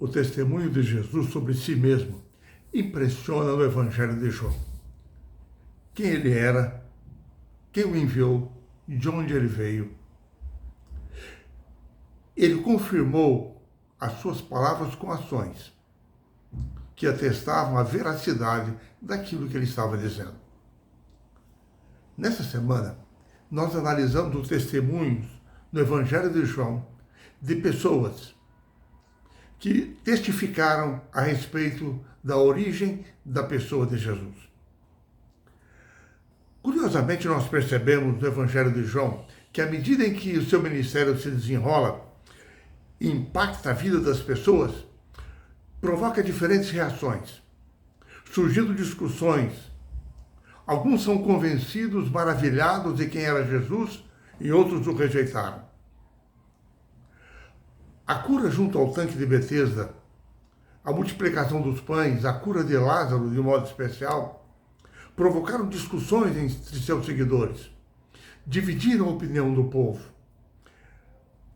O testemunho de Jesus sobre si mesmo impressiona no Evangelho de João. Quem ele era, quem o enviou, de onde ele veio. Ele confirmou as suas palavras com ações, que atestavam a veracidade daquilo que ele estava dizendo. Nessa semana, nós analisamos os testemunhos no Evangelho de João de pessoas que testificaram a respeito da origem da pessoa de Jesus. Curiosamente, nós percebemos no Evangelho de João que à medida em que o seu ministério se desenrola e impacta a vida das pessoas, provoca diferentes reações, surgindo discussões. Alguns são convencidos, maravilhados de quem era Jesus, e outros o rejeitaram. A cura junto ao tanque de Betesda, a multiplicação dos pães, a cura de Lázaro, de modo especial, provocaram discussões entre seus seguidores, dividiram a opinião do povo,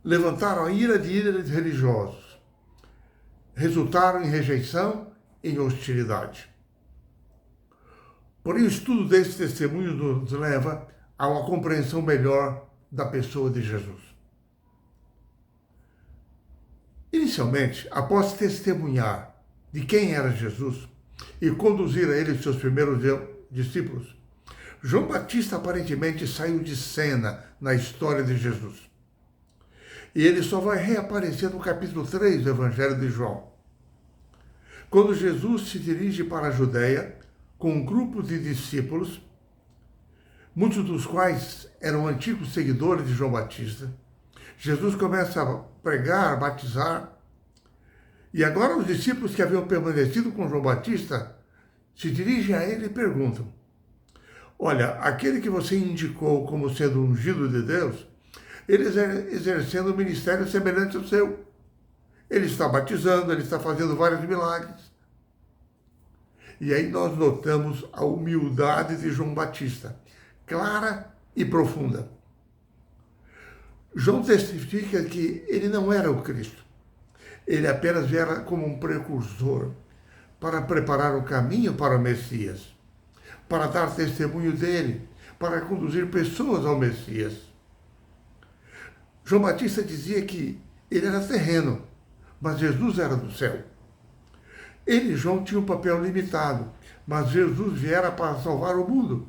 levantaram a ira de líderes religiosos, resultaram em rejeição e em hostilidade. Porém, o estudo desses testemunhos nos leva a uma compreensão melhor da pessoa de Jesus. Inicialmente, após testemunhar de quem era Jesus e conduzir a ele seus primeiros discípulos, João Batista aparentemente saiu de cena na história de Jesus. E ele só vai reaparecer no capítulo 3 do Evangelho de João, quando Jesus se dirige para a Judéia com um grupo de discípulos, muitos dos quais eram antigos seguidores de João Batista. Jesus começa a pregar, batizar, e agora os discípulos que haviam permanecido com João Batista se dirigem a ele e perguntam: olha, aquele que você indicou como sendo ungido de Deus, ele exercendo um ministério semelhante ao seu. Ele está batizando, ele está fazendo vários milagres. E aí nós notamos a humildade de João Batista, clara e profunda. João testifica que ele não era o Cristo. Ele apenas viera como um precursor para preparar o caminho para o Messias, para dar testemunho dele, para conduzir pessoas ao Messias. João Batista dizia que ele era terreno, mas Jesus era do céu. Ele, João, tinha um papel limitado, mas Jesus viera para salvar o mundo.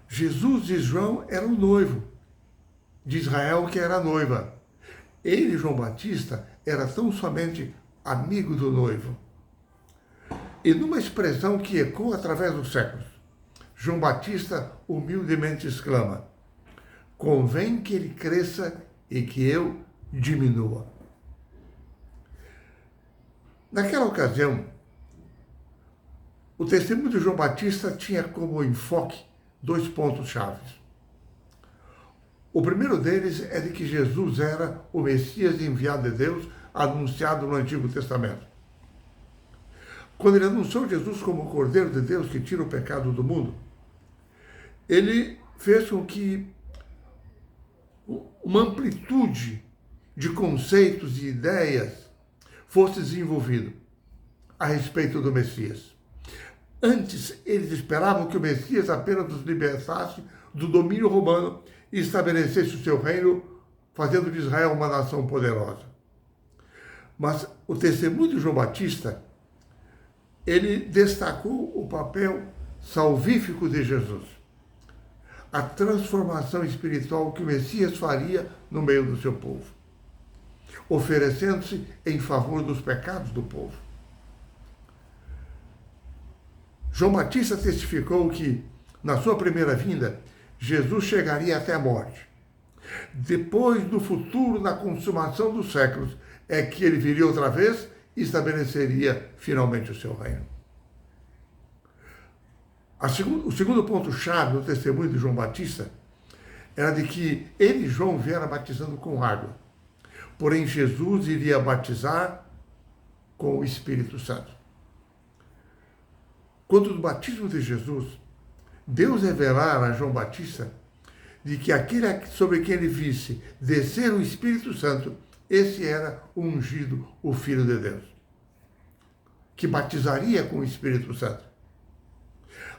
Jesus e João eram noivo de Israel, que era a noiva. Ele, João Batista, era tão somente amigo do noivo. E numa expressão que ecoa através dos séculos, João Batista humildemente exclama: convém que ele cresça e que eu diminua. Naquela ocasião, o testemunho de João Batista tinha como enfoque 2 pontos-chave. O primeiro deles é de que Jesus era o Messias enviado de Deus, anunciado no Antigo Testamento. Quando ele anunciou Jesus como o Cordeiro de Deus que tira o pecado do mundo, ele fez com que uma amplitude de conceitos e ideias fosse desenvolvido a respeito do Messias. Antes, eles esperavam que o Messias apenas os libertasse do domínio romano e estabelecesse o seu reino, fazendo de Israel uma nação poderosa. Mas o testemunho de João Batista, ele destacou o papel salvífico de Jesus, a transformação espiritual que o Messias faria no meio do seu povo, oferecendo-se em favor dos pecados do povo. João Batista testificou que, na sua primeira vinda, Jesus chegaria até a morte. Depois, no futuro, na consumação dos séculos, é que ele viria outra vez e estabeleceria finalmente o seu reino. O segundo ponto-chave do testemunho de João Batista era de que ele, João, viera batizando com água. Porém, Jesus iria batizar com o Espírito Santo. Quando o batismo de Jesus, Deus revelara a João Batista de que aquele sobre quem ele visse descer o Espírito Santo, esse era o ungido, o Filho de Deus, que batizaria com o Espírito Santo.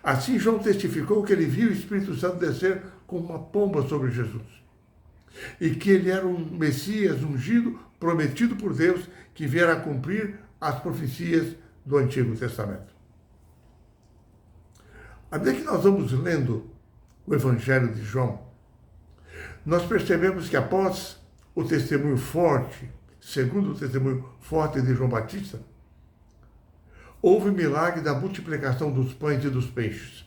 Assim, João testificou que ele viu o Espírito Santo descer como uma pomba sobre Jesus. E que ele era um Messias ungido, prometido por Deus, que viera a cumprir as profecias do Antigo Testamento. À medida que nós vamos lendo o Evangelho de João, nós percebemos que após o testemunho forte, segundo o testemunho forte de João Batista, houve o milagre da multiplicação dos pães e dos peixes.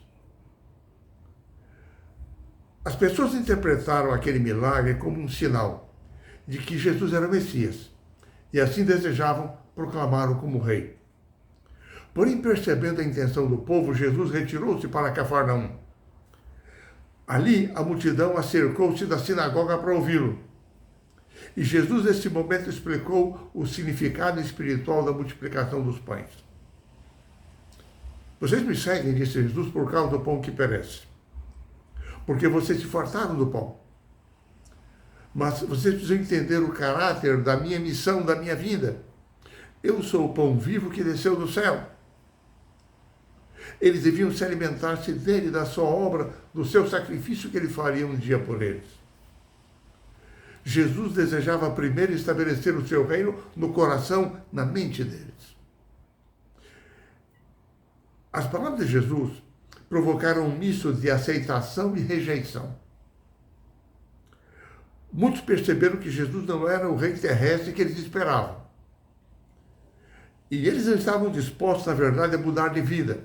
As pessoas interpretaram aquele milagre como um sinal de que Jesus era o Messias e assim desejavam proclamá-lo como rei. Porém, percebendo a intenção do povo, Jesus retirou-se para Cafarnaum. Ali, a multidão acercou-se da sinagoga para ouvi-lo. E Jesus, nesse momento, explicou o significado espiritual da multiplicação dos pães. Vocês me seguem, disse Jesus, por causa do pão que perece. Porque vocês se fartaram do pão. Mas vocês precisam entender o caráter da minha missão, da minha vida. Eu sou o pão vivo que desceu do céu. Eles deviam se alimentar-se dele, da sua obra, do seu sacrifício que ele faria um dia por eles. Jesus desejava primeiro estabelecer o seu reino no coração, na mente deles. As palavras de Jesus provocaram um misto de aceitação e rejeição. Muitos perceberam que Jesus não era o rei terrestre que eles esperavam. E eles não estavam dispostos, na verdade, a mudar de vida.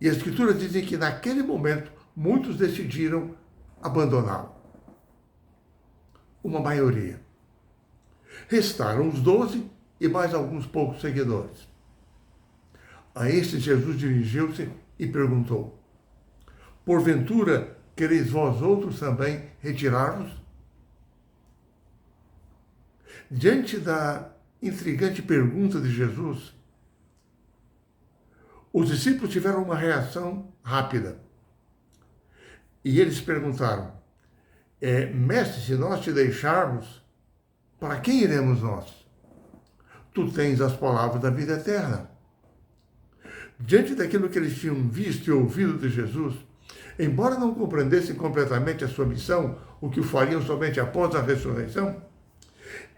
E as Escrituras dizem que naquele momento muitos decidiram abandoná-lo. Uma maioria. Restaram os 12 e mais alguns poucos seguidores. A estes Jesus dirigiu-se e perguntou: porventura quereis vós outros também retirar-vos? Diante da intrigante pergunta de Jesus, os discípulos tiveram uma reação rápida. E eles perguntaram: mestre, se nós te deixarmos, para quem iremos nós? Tu tens as palavras da vida eterna. Diante daquilo que eles tinham visto e ouvido de Jesus, embora não compreendessem completamente a sua missão, o que o fariam somente após a ressurreição,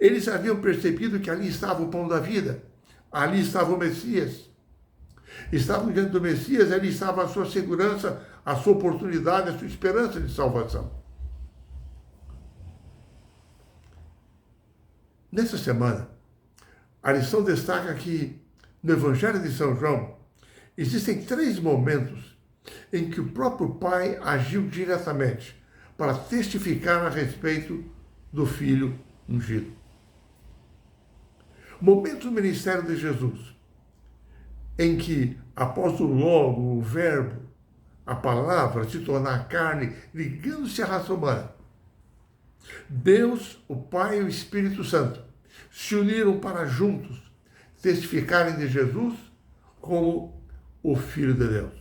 eles haviam percebido que ali estava o pão da vida, ali estava o Messias. Estavam diante do Messias, ali estava a sua segurança, a sua oportunidade, a sua esperança de salvação. Nessa semana, a lição destaca que no Evangelho de São João existem 3 momentos em que o próprio Pai agiu diretamente para testificar a respeito do Filho ungido. Momentos do ministério de Jesus, em que, após o Logo, o Verbo, a palavra se tornar carne, ligando-se à raça humana, Deus, o Pai e o Espírito Santo se uniram para juntos testificarem de Jesus como o Filho de Deus.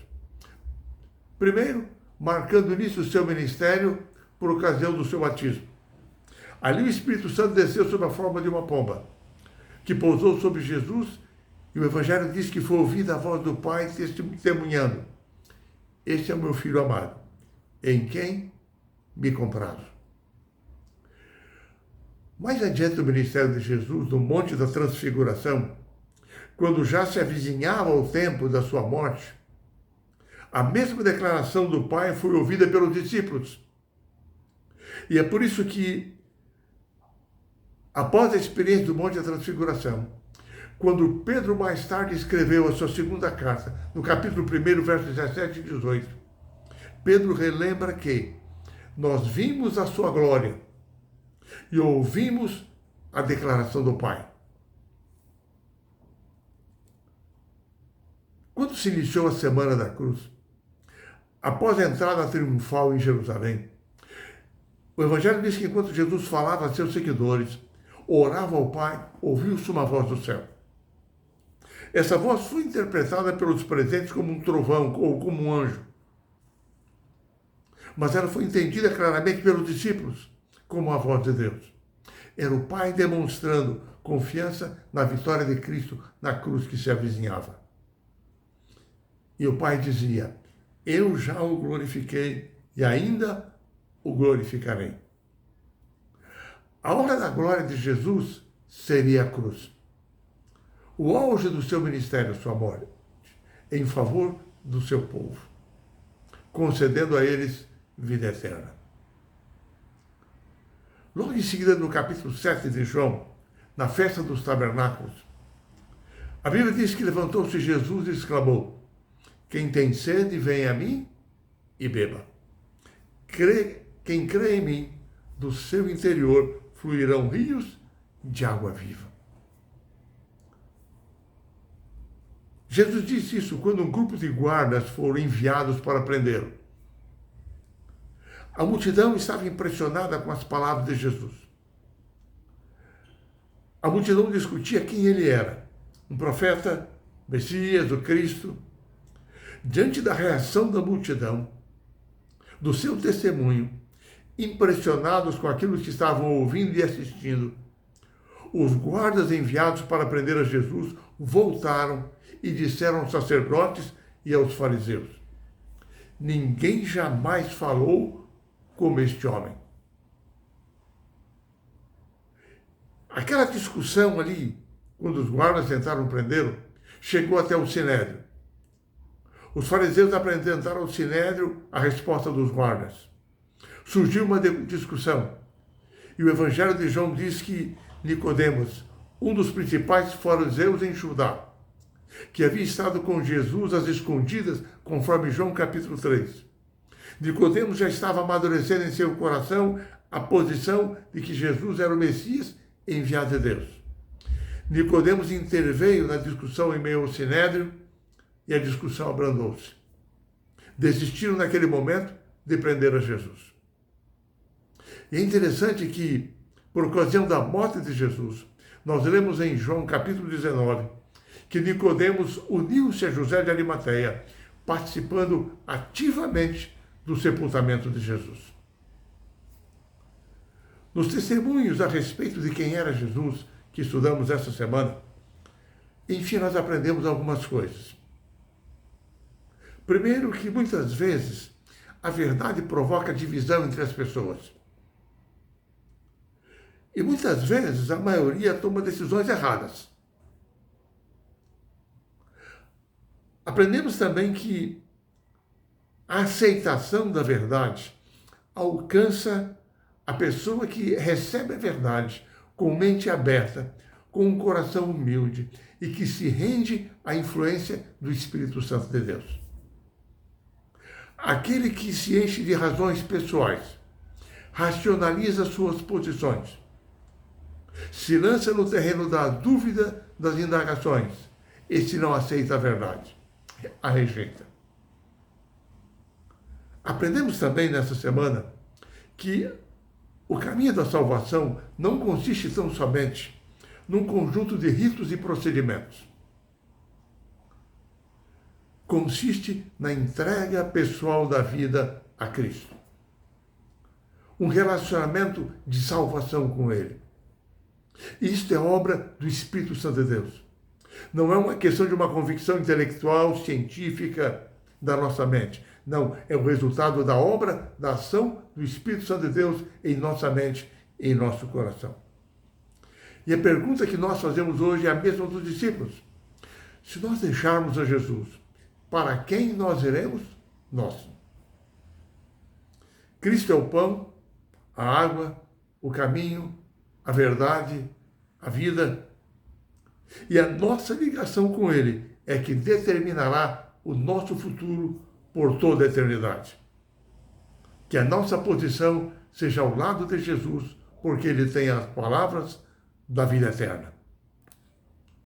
Primeiro, marcando o início do seu ministério por ocasião do seu batismo. Ali o Espírito Santo desceu sob a forma de uma pomba, que pousou sobre Jesus, e o Evangelho diz que foi ouvida a voz do Pai testemunhando: este é o meu Filho amado, em quem me comprazo. Mais adiante do ministério de Jesus, no Monte da Transfiguração, quando já se avizinhava o tempo da sua morte, a mesma declaração do Pai foi ouvida pelos discípulos. E é por isso que, após a experiência do Monte da Transfiguração, quando Pedro mais tarde escreveu a sua segunda carta, no capítulo 1, versos 17 e 18, Pedro relembra que nós vimos a sua glória e ouvimos a declaração do Pai. Quando se iniciou a Semana da Cruz, após a entrada triunfal em Jerusalém, o Evangelho diz que enquanto Jesus falava a seus seguidores, orava ao Pai, ouviu-se uma voz do céu. Essa voz foi interpretada pelos presentes como um trovão ou como um anjo. Mas ela foi entendida claramente pelos discípulos como a voz de Deus. Era o Pai demonstrando confiança na vitória de Cristo na cruz que se avizinhava. E o Pai dizia: eu já o glorifiquei e ainda o glorificarei. A hora da glória de Jesus seria a cruz. O auge do seu ministério, sua morte, em favor do seu povo, concedendo a eles vida eterna. Logo em seguida, no capítulo 7 de João, na festa dos tabernáculos, a Bíblia diz que levantou-se Jesus e exclamou: quem tem sede, venha a mim e beba. Quem crê em mim, do seu interior fluirão rios de água viva. Jesus disse isso quando um grupo de guardas foram enviados para prendê-lo. A multidão estava impressionada com as palavras de Jesus. A multidão discutia quem ele era, um profeta, Messias, o Cristo. Diante da reação da multidão, do seu testemunho, impressionados com aquilo que estavam ouvindo e assistindo, os guardas enviados para prender a Jesus voltaram e disseram aos sacerdotes e aos fariseus: ninguém jamais falou como este homem. Aquela discussão ali, quando os guardas tentaram prendê-lo, chegou até o Sinédrio. Os fariseus apresentaram ao Sinédrio a resposta dos guardas. Surgiu uma discussão. E o Evangelho de João diz que Nicodemos, um dos principais fariseus em Judá, que havia estado com Jesus às escondidas, conforme João capítulo 3. Nicodemos já estava amadurecendo em seu coração a posição de que Jesus era o Messias enviado de Deus. Nicodemos interveio na discussão em meio ao Sinédrio e a discussão abrandou-se. Desistiram naquele momento de prender a Jesus. E é interessante que, por ocasião da morte de Jesus, nós lemos em João capítulo 19 que Nicodemos uniu-se a José de Arimateia, participando ativamente do sepultamento de Jesus. Nos testemunhos a respeito de quem era Jesus, que estudamos essa semana, enfim, nós aprendemos algumas coisas. Primeiro, que muitas vezes a verdade provoca divisão entre as pessoas. E muitas vezes a maioria toma decisões erradas. Aprendemos também que a aceitação da verdade alcança a pessoa que recebe a verdade com mente aberta, com um coração humilde e que se rende à influência do Espírito Santo de Deus. Aquele que se enche de razões pessoais, racionaliza suas posições, se lança no terreno da dúvida, das indagações, e se não aceita a verdade, a rejeita. Aprendemos também nessa semana que o caminho da salvação não consiste tão somente num conjunto de ritos e procedimentos. Consiste na entrega pessoal da vida a Cristo. Um relacionamento de salvação com Ele. Isto é obra do Espírito Santo de Deus. Não é uma questão de uma convicção intelectual, científica da nossa mente. Não, é o resultado da obra, da ação do Espírito Santo de Deus em nossa mente, em nosso coração. E a pergunta que nós fazemos hoje é a mesma dos discípulos. Se nós deixarmos a Jesus, para quem nós iremos? Nós. Cristo é o pão, a água, o caminho, a verdade, a vida. E a nossa ligação com Ele é que determinará o nosso futuro por toda a eternidade. Que a nossa posição seja ao lado de Jesus, porque Ele tem as palavras da vida eterna.